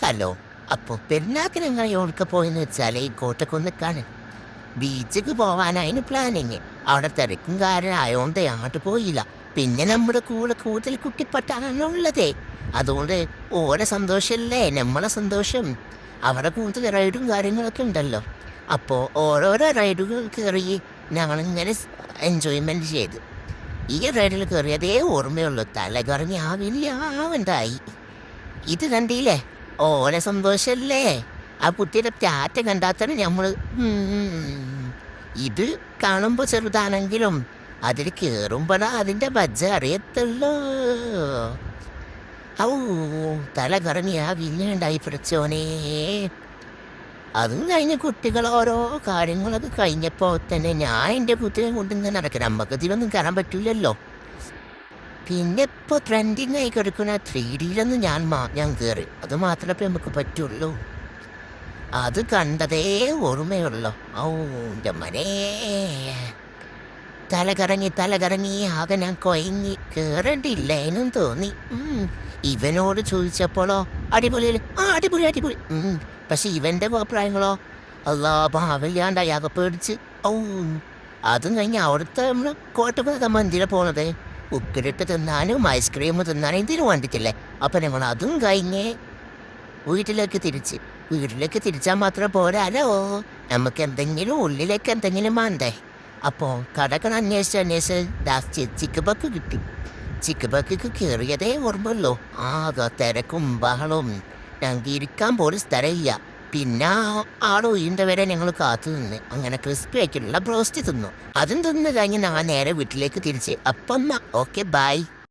Hello. അപ്പോൾ പെരുന്നാൾക്ക് ഞങ്ങൾ എവിടെ പോയെന്ന് വെച്ചാൽ ഈ കോട്ടക്കുന്നിക്കാണ്. ബീച്ചിക്ക് പോവാനായിരുന്നു പ്ലാനിങ്. അവിടെ തിരക്കും ആയതുകൊണ്ട് അങ്ങോട്ട് പോയില്ല. പിന്നെ നമ്മുടെ കൂടെ കൂടുതൽ കുട്ടിപ്പട്ടാണുള്ളതേ. അതുകൊണ്ട് ഓരോ സന്തോഷമല്ലേ നമ്മളെ സന്തോഷം. അവിടെ കൂടുതൽ റൈഡും കാര്യങ്ങളൊക്കെ ഉണ്ടല്ലോ. അപ്പോൾ ഓരോരോ റൈഡുകൾ കയറി ഞങ്ങളിങ്ങനെ എൻജോയ്മെൻറ്റ് ചെയ്ത്. ഈ റൈഡിൽ കയറിയതേ ഓർമ്മയുള്ളൂ. തല കറങ്ങി ആവില്ലാണ്ടായി. ഇത് കണ്ടില്ലേ, ഓരോ സന്തോഷല്ലേ. ആ കുട്ടിയുടെ ടാറ്റ കണ്ടാൽ തന്നെ നമ്മൾ ഇത് കാണുമ്പോൾ ചെറുതാണെങ്കിലും അതിൽ കയറുമ്പോഴാ അതിൻ്റെ ബജ്ജ അറിയത്തുള്ളൂ. ഔ, തല കറങ്ങി ആവില്ലാണ്ടായി പിടിച്ചോനേ. അതും കഴിഞ്ഞ് കുട്ടികൾ ഓരോ കാര്യങ്ങളൊക്കെ കഴിഞ്ഞപ്പോൾ തന്നെ ഞാൻ എൻ്റെ കുട്ടിയെ കൊണ്ടിങ്ങനെ നടക്കണം. നമുക്ക് ഇതിലൊന്നും കയറാൻ പറ്റില്ലല്ലോ. പിന്നെ ഇപ്പോൾ ട്രെൻഡിങ് ആയി കിടക്കുന്ന 3D ഞാൻ കയറി. അത് മാത്രമേ നമുക്ക് പറ്റുള്ളൂ. അത് കണ്ടതേ ഓർമ്മയുള്ളൂ. ഓ എൻ്റെ മനേ, തലകറങ്ങി ആകെ ഞാൻ കൊയങ്ങി. കയറേണ്ടില്ലേനും തോന്നി. ഇവനോട് ചോദിച്ചപ്പോഴോ അടിപൊളി അടിപൊളി. പക്ഷെ ഇവൻ്റെ അഭിപ്രായങ്ങളോ അല്ലാ ഭാവില്ലാണ്ടായി. ആകെ പേടിച്ച്. ഓ, അതും കഴിഞ്ഞ് അവിടുത്തെ നമ്മൾ കോട്ടക്കുന്ന് മന്ദിരം പോണത് ഉപ്പിലിട്ട് തിന്നാനും ഐസ്ക്രീം തിന്നാനും ഇതിന് വേണ്ടിയിട്ടില്ലേ. അപ്പം ഞങ്ങൾ അതും കഴിഞ്ഞ് വീട്ടിലേക്ക് തിരിച്ചാൽ മാത്രം പോരാലോ. നമുക്ക് എന്തെങ്കിലും ഉള്ളിലേക്ക് എന്തെങ്കിലും വേണ്ടേ. അപ്പോൾ കടകൾ അന്വേഷിച്ച് ലാസ്റ്റ് ചിക്ക് ബക്ക് കിട്ടി. ചിക്ക് ബക്കിക്ക് കയറിയതേ ഓർമ്മയുള്ളൂ. ആകെ തിരക്കും ബഹളവും. ഞങ്ങൾക്ക് ഇരിക്കാൻ പോലും സ്ഥലമില്ല. പിന്നെ ആളൊഴിൻ്റെ വരെ ഞങ്ങൾ കാത്തു നിന്ന് അങ്ങനെ ക്രിസ്പി ആയിട്ടുള്ള ബ്രോസ്റ്റ് തിന്നു. അതും തിന്നു കഴിഞ്ഞ് ഞാൻ നേരെ വീട്ടിലേക്ക് തിരിച്ച്. അപ്പം ഓക്കെ ബൈ.